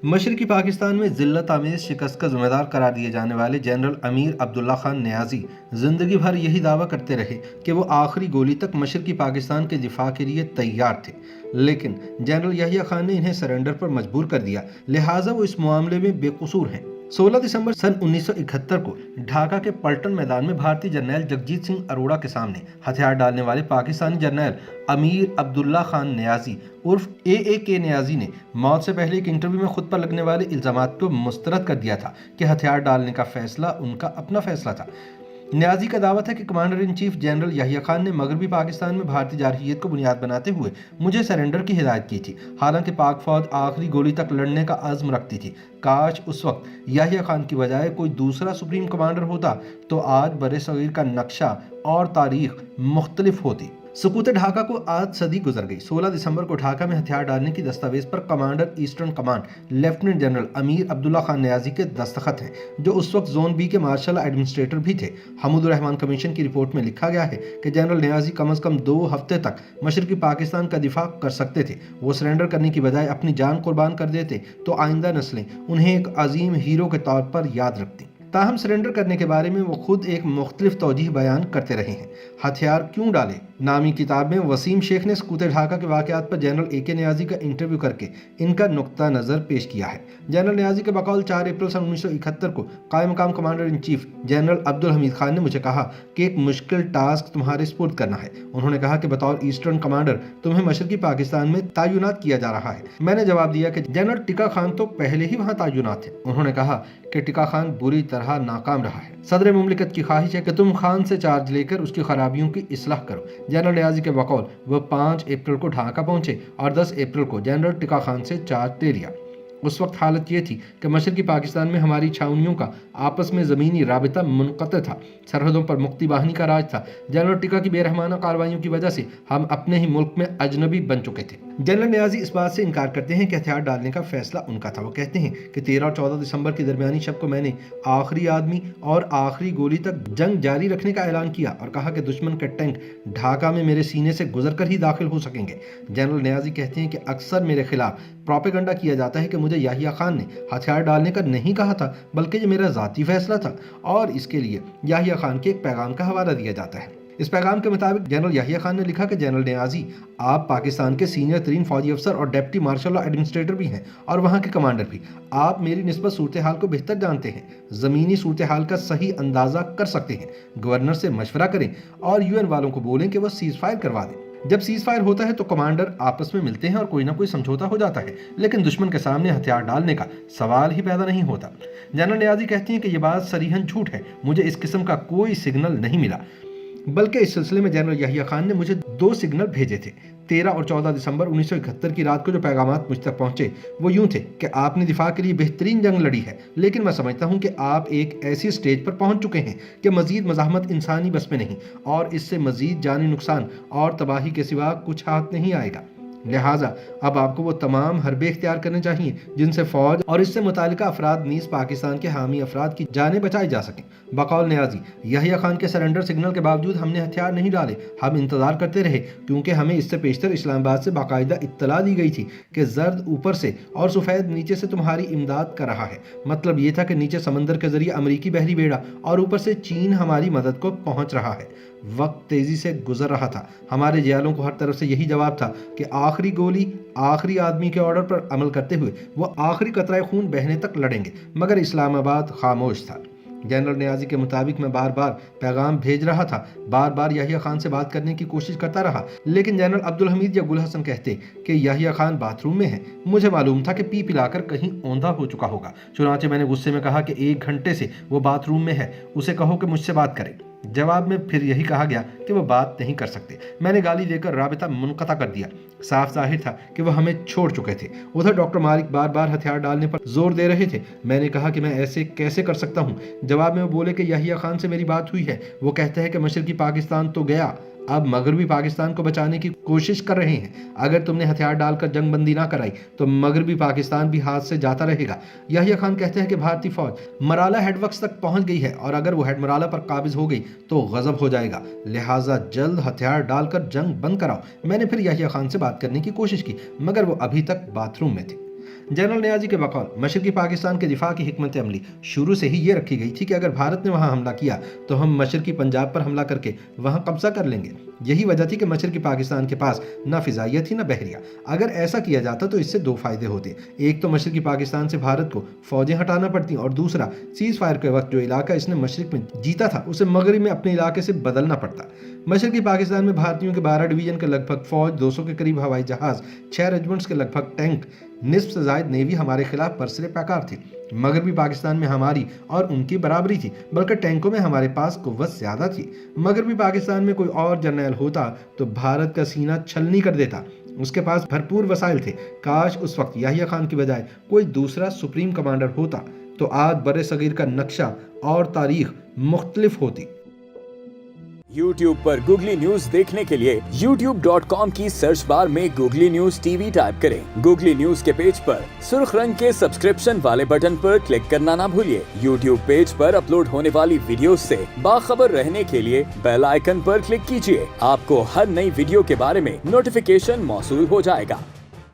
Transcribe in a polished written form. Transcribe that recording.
मशरकी पाकिस्तान में जिल्लत आमेज शिकस्त का जिम्मेदार करार दिए जाने वाले जनरल अमीर अब्दुल्ला खान नियाजी जिंदगी भर यही दावा करते रहे कि वो आखिरी गोली तक मशरकी पाकिस्तान के दिफा के लिए तैयार थे, लेकिन जनरल याहिया खान ने इन्हें सरेंडर पर मजबूर कर दिया, लिहाजा वो इस मामले में बेकसूर हैं। 16 दिसंबर सन 1971 को ढाका के पलटन मैदान में भारतीय जर्नैल जगजीत सिंह अरोड़ा के सामने हथियार डालने वाले पाकिस्तानी जर्नैल अमीर अब्दुल्ला खान नियाजी उर्फ के नियाजी ने मौत से पहले एक इंटरव्यू में खुद पर लगने वाले इल्जामात को मुस्तरद कर दिया था कि हथियार डालने का फैसला उनका अपना फैसला था। नियाजी का दावा था कि commander in chief general Yahya Khan ने मगरबी पाकिस्तान में भारतीय जारहियत को बुनियाद बनाते हुए मुझे सरेंडर की हिदायत की थी। हालांकि पाक फौज आखिरी गोली तक लड़ने का अज़्म रखती थी। काश उस वक्त याहिया खान की बजाय कोई दूसरा सुप्रीम कमांडर होता तो आज बरे सगीर का नक्शा और तारीख मुख्तलिफ होती। सुकूत ढाका को आज सदी गुजर गई। 16 दिसंबर को ढाका में हथियार डालने की दस्तावेज पर commander eastern command lieutenant general Amir Abdullah Khan Niazi के दस्तखत हैं, जो उस वक्त जोन बी के मार्शल एडमिनिस्ट्रेटर भी थे। हमीदुर रहमान कमीशन की रिपोर्ट में लिखा गया है कि जनरल नियाजी कम अज कम 2 हफ्ते तक मशरकी पाकिस्तान का दिफा कर सकते थे। वो सरेंडर करने की बजाय अपनी जान कुर्बान कर देते तो आइंदा नस्लें उन्हें एक अजीम हीरो के तौर पर याद रखती। ताहम सरेंडर करने के बारे में वो खुद एक मुख्तलिफ तौजीह बयान करते रहे हैं। हथियार क्यों डाले नामी किताब में वसीम शेख ने सकूत ढाका के वाक़यात पर जनरल के नियाजी का इंटरव्यू करके इनका नुक्ता नज़र पेश किया है। जनरल नियाजी के बकौल 4 अप्रैल सन 1971 को कायम मकाम commander in chief general Abdul Hamid Khan ने मुझे कहा कि एक मुश्किल टास्क तुम्हारे सुपुर्द करना है। उन्होंने कहा कि बतौर ईस्टर्न कमांडर तुम्हें मशरकी पाकिस्तान में तैनात किया जा रहा है। मैंने जवाब दिया कि जनरल टिक्का खान तो पहले ही वहाँ तैनात थे। उन्होंने कहा कि टिक्का खान बुरी तरह नाकाम रहा है। सदर मुमलिकत की ख्वाहिश है कि तुम खान से चार्ज लेकर उसकी खराबियों की इस्लाह करो। जनरल नियाजी के बकौल वह 5 अप्रैल को ढाका पहुंचे और 10 अप्रैल को जनरल टिक्का खान से चार्ज ले लिया। उस वक्त हालत ये थी कि मशरकी पाकिस्तान में हमारी छावनियों का आपस में ज़मीनी राबिता मुनक़ते था। सरहदों पर मुक्ति बाहिनी का राज था। जनरल टिक्का की बेरहमाना कार्रवाइयों की वजह से हम अपने ही मुल्क में अजनबी बन चुके थे। जनरल नियाजी इस बात से इनकार करते हैं कि हथियार डालने का फैसला उनका था। वो कहते हैं कि 13 और 14 दिसंबर की दरमियानी शब को मैंने आखिरी आदमी और आखिरी गोली तक जंग जारी रखने का ऐलान किया और कहा कि दुश्मन के टैंक ढाका में मेरे सीने से गुजर कर ही दाखिल हो सकेंगे। जनरल नियाजी कहते हैं कि अक्सर मेरे खिलाफ प्रोपेगेंडा किया जाता है कि मुझे याहिया खान ने हथियार डालने का नहीं कहा था, बल्कि ये मेरा ज़ाती फैसला था और इसके लिए याहिया खान के एक पैगाम का हवाला दिया जाता है। इस पैगाम के मुताबिक जनरल याहिया खान ने लिखा कि जनरल नियाजी, आप पाकिस्तान के सीनियर तरीन फौजी अफसर और डेप्टी मार्शल लॉ एडमिनिस्ट्रेटर भी हैं और वहाँ के कमांडर भी। आप मेरी निस्बत सूरत हाल को बेहतर जानते हैं, ज़मीनी सूरत हाल का सही अंदाज़ा कर सकते हैं। गवर्नर से मशवरा करें और UN वालों को बोलें कि वह सीज़ फायर करवा दें। जब सीज फायर होता है तो कमांडर आपस में मिलते हैं और कोई ना कोई समझौता हो जाता है, लेकिन दुश्मन के सामने हथियार डालने का सवाल ही पैदा नहीं होता। जनरल नियाजी कहती हैं कि यह बात सरीहन झूठ है। मुझे इस किस्म का कोई सिग्नल नहीं मिला, बल्कि इस सिलसिले में जनरल याहिया खान ने मुझे 2 सिग्नल भेजे थे। 13 और 14 दिसंबर 1971 की रात को जो पैगामात मुझ तक पहुंचे वो यूं थे कि आपने दिफा के लिए बेहतरीन जंग लड़ी है, लेकिन मैं समझता हूं कि आप एक ऐसी स्टेज पर पहुंच चुके हैं कि मजीद मज़ाहमत इंसानी बस में नहीं और इससे मजीद जानी नुकसान और तबाही के सिवा कुछ हाथ नहीं आएगा। लिहाजा अब आपको वो तमाम हरबे इख्तियार करने चाहिए जिनसे फौज और इससे मुतालिका अफराद नीज़ पाकिस्तान के हामी अफराद की जानें बचाई जा सकें। बकौल नियाजी, याहिया खान के सरेंडर सिग्नल के बावजूद हमने हथियार नहीं डाले। हम इंतजार करते रहे क्योंकि हमें इससे पेशतर इस्लामाबाद से बाकायदा इत्तला दी गई थी कि जर्द ऊपर से और सफ़ेद नीचे से तुम्हारी इमदाद कर रहा है। मतलब ये था कि नीचे समंदर के जरिए अमरीकी बहरी बेड़ा और ऊपर से चीन हमारी मदद को पहुंच रहा है। वक्त तेजी से गुजर रहा था। हमारे जियालों को हर तरफ से यही जवाब था कि आखिरी गोली आखिरी आदमी के ऑर्डर पर अमल करते हुए वो आखिरी कतरा खून बहने तक लड़ेंगे, मगर इस्लामाबाद खामोश था। जनरल नियाजी के मुताबिक मैं बार बार पैगाम भेज रहा था, बार बार याहिया खान से बात करने की कोशिश करता रहा, लेकिन जनरल अब्दुल हमीद या गुल हसन कहते कि याहिया खान बाथरूम में है। मुझे मालूम था कि पी पिलाकर कहीं औंधा हो चुका होगा। चुनांचे मैंने गुस्से में कहा कि 1 घंटे से वो बाथरूम में है, उसे कहो कि मुझसे बात करे। जवाब में फिर यही कहा गया कि वो बात नहीं कर सकते। मैंने गाली देकर राबिता मुनक़ता कर दिया। साफ जाहिर था कि वह हमें छोड़ चुके थे। उधर डॉक्टर मालिक बार बार हथियार डालने पर जोर दे रहे थे। मैंने कहा कि मैं ऐसे कैसे कर सकता हूँ। जवाब में वो बोले कि याहिया खान से मेरी बात हुई है। वो कहते हैं कि मशरकी पाकिस्तान तो गया, अब मगरबी पाकिस्तान को बचाने की कोशिश कर रहे हैं। अगर तुमने हथियार डालकर जंग बंदी ना कराई तो मगरबी पाकिस्तान भी हाथ से जाता रहेगा। याहिया खान कहते हैं कि भारतीय फौज मराला हेडवर्क्स तक पहुंच गई है और अगर वो हेड मराला पर काबिज हो गई तो गजब हो जाएगा, लिहाजा जल्द हथियार डालकर जंग बंद कराओ। मैंने फिर याहिया खान से बात करने की कोशिश की, मगर वो अभी तक बाथरूम में थे। जनरल नियाज़ी के बकौल मशरकी पाकिस्तान के दिफा की हिकमत अमली शुरू से ही ये रखी गई थी कि अगर भारत ने वहाँ हमला किया तो हम मशरकी पंजाब पर हमला करके वहाँ कब्जा कर लेंगे। यही वजह थी कि मशरकी पाकिस्तान के पास न फिजाइया थी न बहरिया। अगर ऐसा किया जाता तो इससे दो फायदे होते, एक तो मशरकी पाकिस्तान से भारत को फौजें हटाना पड़ती और दूसरा सीज फायर के वक्त जो इलाका इसने मशरक में जीता था उसे मगरब में अपने इलाके से बदलना पड़ता। मशरकी पाकिस्तान में भारतीयों के 12 डिवीजन के लगभग फौज, 200 के करीब हवाई जहाज, 6 रेजिमेंट्स के लगभग टैंक, निस्फ से ज़ायद नेवी हमारे खिलाफ बरसरे पैकार थी। मगरबी पाकिस्तान में हमारी और उनकी बराबरी थी, बल्कि टैंकों में हमारे पास कुव्वत ज़्यादा थी। मगरबी पाकिस्तान में कोई और जर्नैल होता तो भारत का सीना छलनी कर देता। उसके पास भरपूर वसाइल थे। काश उस वक्त याहिया खान की बजाय कोई दूसरा सुप्रीम कमांडर होता तो आज बड़े सगीर का नक्शा और तारीख मुख्तलिफ होती। YouTube पर गूगली न्यूज देखने के लिए youtube.com की सर्च बार में गूगली न्यूज टीवी टाइप करें। गूगली न्यूज के पेज पर सुर्ख रंग के सब्सक्रिप्शन वाले बटन पर क्लिक करना ना भूलिए। YouTube पेज पर अपलोड होने वाली वीडियोस से बाखबर रहने के लिए बेल आइकन पर क्लिक कीजिए। आपको हर नई वीडियो के बारे में नोटिफिकेशन मौसूल हो जाएगा।